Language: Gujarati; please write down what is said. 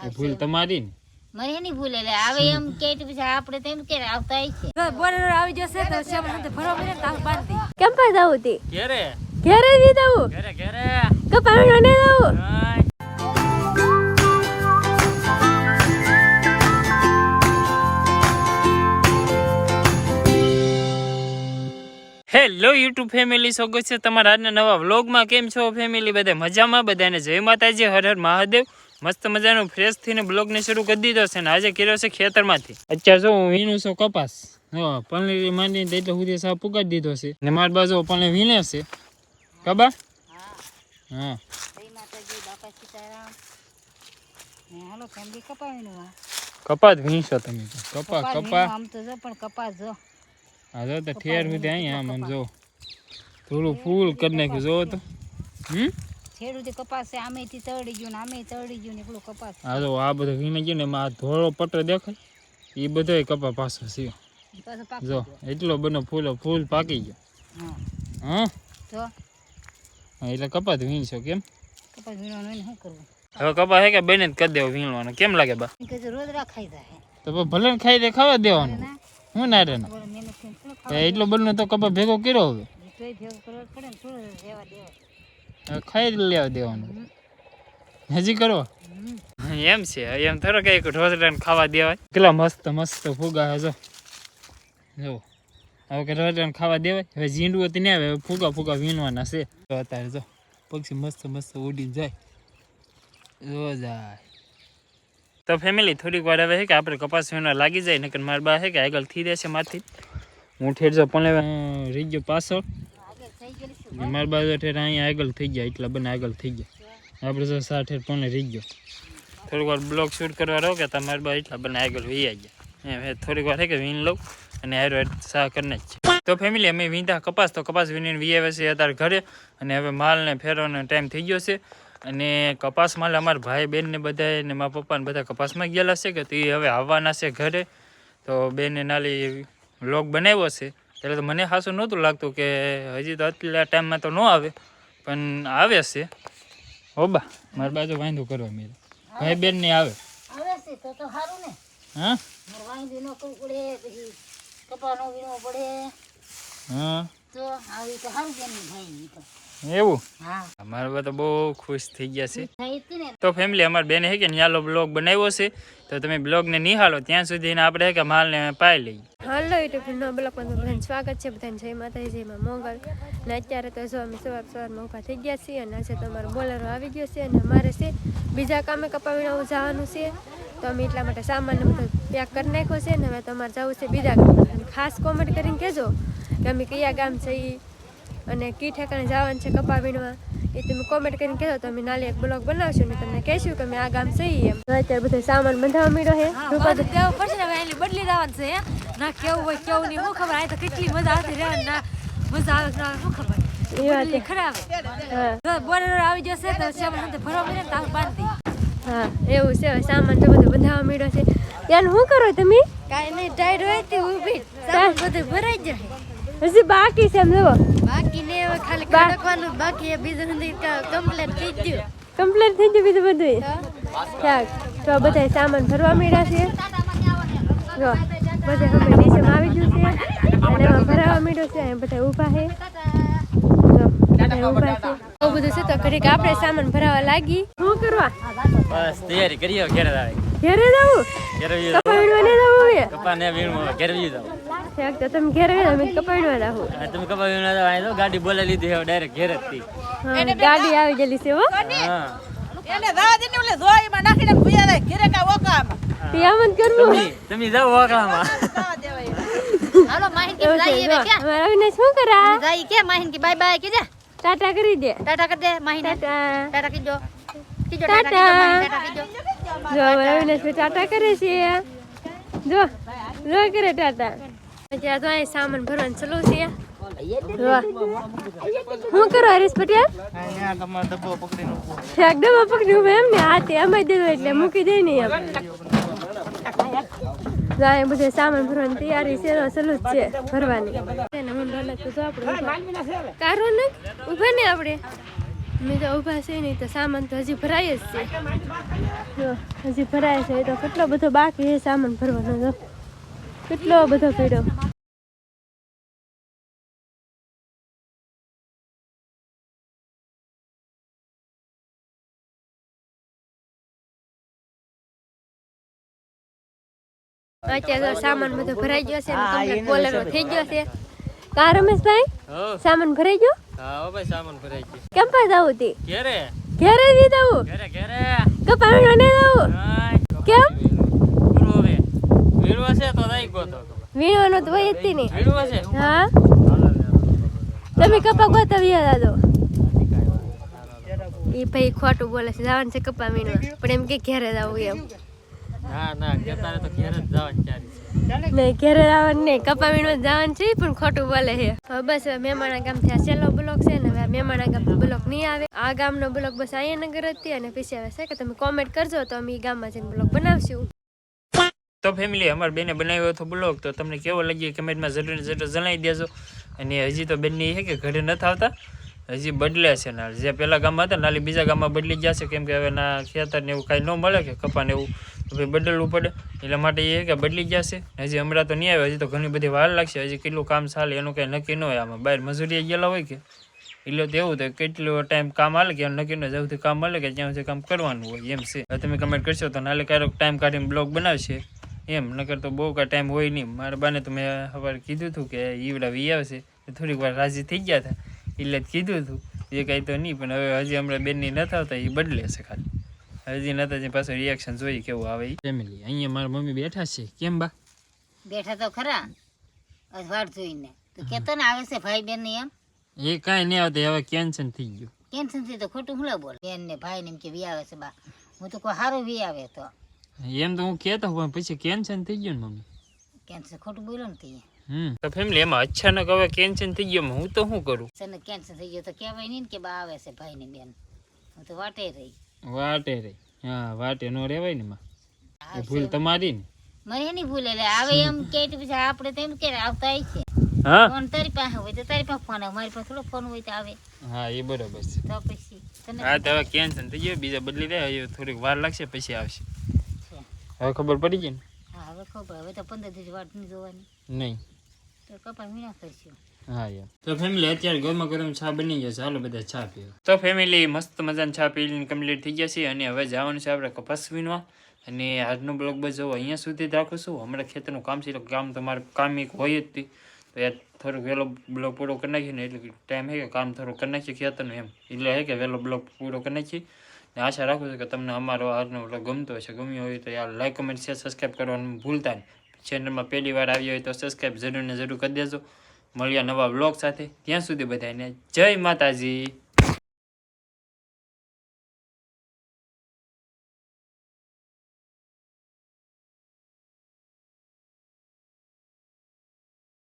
ભૂલ તમારી ને મને એની ભૂલ એટલે આવે એમ કે પછી આપણે તેમ કે આવતા છે બોલેરો આવી જશે તો શેમાં સાથે ભરવા મળે ને તાર બાંધી કેમ પર જાવું તી ઘેરે ઘેરે દી જાવું ઘેરે ઘેરે કપાણો ને જાવું હેલો યુટ્યુબ ફેમિલી સ્વાગત છે તમારા આજના નવા વ્લોગમાં. કેમ છો ફેમિલી? બધા મજામાં? બધાને જય માતાજી, હર હર મહાદેવ. મસ્ત મજાનો ફ્રેશ થઈને બ્લોગને શરૂ કરી દીધો છે ને આજે કર્યો છે ખેતરમાંથી. અત્યારે જો હું વીણું છું કપાસ. પનીર માંડીને એટલે સુધી સાફ પુગાડી દીધો છે ને મારી બાજુ પણ વીણે છે કબા. હા કપાસ વીણશો તમે તો કપા આમ તો જો પણ કપાસ જો હા જો તો ઠેર સુધી અહીંયા આમ જો થોડું ફૂલ કરી નાખ્યું જો તો છેડું કપાસ છે આમેથી તળી ગયું ને આમે તળી ગયું ને એટલું કપાસ. હા જો આ બધું વીણે ગયું ને એમાં આ ધોળો પટ્ટો દેખાય એ બધો કપા પાછો છે જો એટલો બધો ફૂલ પાકી ગયો. હા તો એટલે કપાસ વીણશો કેમ? કપાસ વીણવાનું શું કરવું હવે કપાસ હે કે બને જ કરી દેવો વીણવાનો. કેમ લાગે બા? રોજ ખાઈ જાય તો ભલે ને ખાઈ દે ખાવા દેવાનું. હું ના રે એટલો બધો તો કપા ભેગો કર્યો હવે ખાઈ લેવા દેવાનું હજી કરો એમ છે. એમ થોડો કઈ રોજડા ખાવા દેવાય. કેટલા મસ્ત મસ્ત ફુગા જો જો હવે કે રોજડા ખાવા દેવાય. હવે ઝીંડવું હતી ને આવે ફુગા વીણવાના છે. તો અત્યારે જો પક્ષી મસ્ત ઉડીને જાય જો જાય. તો ફેમિલી થોડીક વાર હવે છે કે આપણે કપાસ વીણવા લાગી જાય નકર મારા બા છે કે આગળ થઈ રહેશે માથી. હું ઠેર જો પણ રહી ગયો પાછળ મારા બાજુ ઠેર અહીંયા આગળ થઈ ગયા એટલા બને આગળ થઈ ગયા. આપણે જો સા ઠેર પણ રહી ગયો. થોડીક વાર બ્લોગ શૂટ કરવા રહો કે તમારા બા એટલા બને આગળ વી ગયા એમ. થોડીક વાર છે કે વીણ લઉં અને હારો સા કરી નાખીએ. તો ફેમિલી અમે વીણતા કપાસ તો કપાસ વીણીને વી આવે છે અત્યારે ઘરે અને હવે માલને ફેરવાનો ટાઈમ થઈ ગયો છે. અને કપાસ માલ અમારા ભાઈ બહેન ને બધા ને મારા પપ્પા ને બધા કપાસમાં ગયેલા છે કે તે હવે આવવાના છે ઘરે. તો બેને નાલી વ્લોગ બનાવ્યો છે એટલે તો મને ખાસું નહોતું લાગતું કે હજી તો આટલા ટાઈમમાં તો ન આવે પણ આવે છે. હો બા મારી બાજુ વાંધો કરવા મેં ભાઈ બેન ને આવે છે તો સારું ને. હા વાંધો ન કરવું પડે પછી કપા નો વીણવો પડે. હા તો આવી તો સારું કેમ ભાઈ તો એવું. હા અમારા બધા બહુ ખુશ થઈ ગયા છે. થઈ ને તો ફેમિલી અમારી બેન હે કે ન્યાલો બ્લોગ બનાવ્યો છે તો તમે બ્લોગને નિહાળો ત્યાં સુધી આપણે હે કે માલને પાઈ લઈએ. હાલો યુટ્યુબ બ્લોગમાં બધાને સ્વાગત છે. બધાને જય માતાજી જય માં મોગલ. ને અત્યારે તો જો અમે સવારમાં ઊભા થઈ ગયા છીએ અને આજે તમારો બોલેરો આવી ગયો છે અને અમારે છે બીજા કામે કપા વીણવા જવાનું છે તો અમે એટલા માટે સામાન બધો પેક કરી નાખ્યો છે ને હવે તમારે જવું છે બીજા ગામ. ખાસ કોમેન્ટ કરીને કહેજો કે અમે કયા ગામ છે અને કી ઠેકાણે જવાનું છે કપા વીણવા એ તમે કોમેન્ટ કરીને કહેજો તો અમે નાલી એક બ્લોગ બનાવશું ને તમને કહેશું કે અમે આ ગામ જઈએ એમ. અત્યારે બધો સામાન બંધાવા મળ્યો છે કેવું પડશે ને હવે એની બદલી જવાનું છે ના કેવું હોય કેવું નહીં શું ખબર. આ તો કેટલી મજા આવતી રહેવાની ના મજા આવે ના શું ખબર એ વાત ખરાબ. બોલેરો આવી જશે તો શેમાં સાથે ભરવા મળે ને તાર બાંધી. હા એવું છે. હવે સામાન તો બધો બંધાવા મળ્યો છે. ત્યાં શું કરો તમે? કાંઈ નહીં ટાઈડ હોય તે ઊભી સામાન બધું ભરાઈ જાય. હજી બાકી છે એમ જુઓ. બાકી ને હવે ખાલી કડકવાનું બાકી બીજું સુધી કમ્પ્લીટ થઈ ગયું. કમ્પ્લીટ થઈ ગયું બીજું બધું. ચાલ તો બધા સામાન ભરવા મળ્યા છે. જો બધે અમે નીચેમાં આવી ગયું છે અને એમાં ભરાવા મળ્યો છે. અહીં બધા ઊભા છે. જો બધા ઊભા છે. બહુ બધું છે તો ઘડીક આપણે સામાન ભરાવા લાગી. શું કરવા? બસ તૈયારી કરીએ ઘરે આવે. ઘરે જવું? ઘરે કપા વીણવા નહીં જવું હવે? કપા ને વીણવા ઘરે જાવ. તો તમે ઘરે અમે કપા વીણવા જાવ. તમે કપા વીણવા જાવ અહીં તો ગાડી બોલાવી લીધી હવે ડાયરેક્ટ ઘરે જ થી. ગાડી આવી ગયેલી છે હો. હા એને રાજીને ઓલે જોઈમાં નાખીને ભૂયા જાય ઘરે કા ઓકામાં. તિયામન કરવું. તમે જાવ વાકડામાં. હાલો માહિન કે જાય હવે ક્યાં અમારા અવિનાશ શું કરા? જાય કે માહિન કે બાય બાય કે જા ટાટા કરી દે. ટાટા કરી દે માહિન ટાટા. ટાટા કીજો ટાટા. ટાટા કીજો. જો અમારા અવિનાશ ટાટા કરે છે. જો જો કરે ટાટા. ત્યાં તો અહીં સામાન ભરવાનું ચાલુ છે. શું કરો હરીશ પટેલ? ડબ્બો પકડી ઉભો એમ ને હાથે અમાય દેવો એટલે મૂકી દે ને એમ. જાય બધે સામાન ભરવાની તૈયારી છે ચાલુ જ છે ભરવાની. કારો ને ઉભા ને આપણે અમે તો ઊભા છે નહીં તો સામાન તો હજી ભરાય જ છે જો હજી ભરાય છે તો કેટલો બધો બાકી છે સામાન ભરવાનો તો કેટલો બધો પીડો અત્યારે તો સામાન બધો ભરાઈ ગયો છે કમ્પ્લીટ બોલેરો થઈ ગયો છે કા રમેશભાઈ સામાન ભરાઈ ગયો હા ભાઈ સામાન ભરાઈ ગયો કેમ પર જાવું તી ઘરે ઘરે નહીં જાવું ઘરે કપાવીનો નહીં જાવું કેમ પૂરો હવે વીણવા છે તો દઈ ગયો તો વીણવાનો તો હોય જ નહીં વીણવા છે હા તમે કપા ગોતાવ્યા દાદો એ ભાઈ ખોટું બોલે છે જવાનું છે કપા વીણવા પણ એમ કે ઘેરે જવું એમ ના કેતારે તો ઘરે જ જવાની ચાલી નહીં ઘેરે જવાનું નહીં કપા વીણવા જવાનું છે પણ ખોટું બોલે છે હવે બસ હવે મહેમાણા ગામથી આ છેલ્લો બ્લોક છે ને હવે મહેમાણા ગામનો બ્લોક નહીં આવે આ ગામનો બ્લોક બસ અહીંયા નગર હતી અને પછી હવે છે કે તમે કોમેન્ટ કરજો તો અમે એ ગામમાં જઈને બ્લોક બનાવશું તો ફેમિલી અમારા બેને બનાવ્યો હતો બ્લોગ તો તમને કેવો લાગ્યો કમેન્ટમાં જરૂર જણાવી દેજો અને હજી તો બેનની છે કે ઘરે નથી આવતા હજી બદલે છે ને જે પહેલાં ગામમાં હતા નાલી બીજા ગામમાં બદલી જશે કેમ કે હવે ના ખેતર ને એવું કાંઈ ન મળે કે કપાને એવું તો ભાઈ બદલવું પડે એટલા માટે એ કે બદલી જશે હજી હમણાં તો નહીં આવે હજી તો ઘણી બધી વાર લાગશે હજી કેટલું કામ ચાલે એનું કંઈ નક્કી ન હોય આમાં બહાર મજૂરી ગયેલા હોય કે એટલે તો એવું થાય કેટલો ટાઈમ કામ હાલે કે નક્કી ન જ્યાંથી કામ મળે કે જ્યાં સુધી કામ કરવાનું હોય એમ છે હવે તમે કમેન્ટ કરશો તો નાલે ક્યારેક ટાઈમ કાઢીને બ્લોગ બનાવશે એમ નકર તો બહુ કાંઈ ટાઈમ હોય નહીં મારા બાને તો મેં સવારે કીધું હતું કે ઈવડા વી આવશે થોડીક વાર રાજી થઈ ગયા હતા એટલે જ કીધું હતું એ કાંઈ તો નહીં પણ હવે હજી હમણાં બેનની નથી આવતા એ બદલે છે ખાલી હજી નતા જે પાછું રિએક્શન જોઈએ કેવું આવે એ ફેમિલી અહીંયા મારા મમ્મી બેઠા છે કેમ બા બેઠા તો ખરા વાટ જોઈને તો કેતો ને આવે છે ભાઈ બેન ને એમ એ કાંઈ નહીં આવતું હવે કેન્સલ થઈ ગયું કેન્સલ થી તો ખોટું હું બોલ બેન ને ભાઈ ને એમ કે વી આવે છે બા હું તો કોઈ સારું વી આવે તો એમ તો હું કહેતો પણ પછી કેન્સલ થઈ ગયું ને મમ્મી કેન્સલ ખોટું બોલો ને તી તો ફેમિલી એમાં અચાનક હવે કેન્સલ થઈ ગયો હું તો શું કરું સને કેન્સલ થઈ ગયો તો કહેવાય નહીં ને કે બા આવે છે ભાઈ ને બેન હું તો વાટે રહી વાટે રે હા વાટે નો રેવાય ને માં એ ભૂલ તમારી ને મને નહીં ભૂલે લે આવે એમ કે પછી આપણે તો એમ કે આવતા છે હા ફોન તારી પાસે હોય તો તારી પાસે ફોન આવે મારી પાસે થોડો ફોન હોય તો આવે હા એ બરોબર છે તો પછી તને હા તો હવે કેન્સલ થઈ ગયો બીજા બદલી દે હવે થોડીક વાર લાગશે પછી આવશે હવે ખબર પડી ગઈ ને હા હવે ખબર હવે તો 15 દિવસ વાટ નહીં જોવાની નહીં તો કપા વીણા કરશું હા યાર તો ફેમિલી અત્યારે ગરમા ગરમ ચા બની જશે હાલો બધા ચા પીવો તો ફેમિલી મસ્ત મજાની ચા પીને કમ્પ્લીટ થઈ ગયા છે અને હવે જવાનું છે આપણે કપાસ વીણવા અને આજનો બ્લોગ બસ જો અહીંયા સુધી જ રાખું છું હમણાં ખેતરનું કામ છે તો કામ તમારે કામ એક હોય જ તે તો યાર થોડોક વહેલો બ્લોગ પૂરો કરી નાખીએ ને એટલે ટાઈમ છે કે કામ થોડું કરી નાખીએ ખેતરનું એમ એટલે છે કે વહેલો બ્લોગ પૂરો કરી નાખીએ ને આશા રાખું છું કે તમને અમારો આજનો બ્લોગ ગમતો હશે ગમ્યો હોય તો યાર લાઈક કમેન્ટ શેર સબસ્ક્રાઈબ કરવાનું ભૂલતા નહીં ચેનલમાં પહેલી વાર આવી હોય તો સબસ્ક્રાઈબ જરૂર ને જરૂર કરી દેજો મળ્યા નવા બ્લોગ સાથે ત્યાં સુધી બધાને જય માતાજી.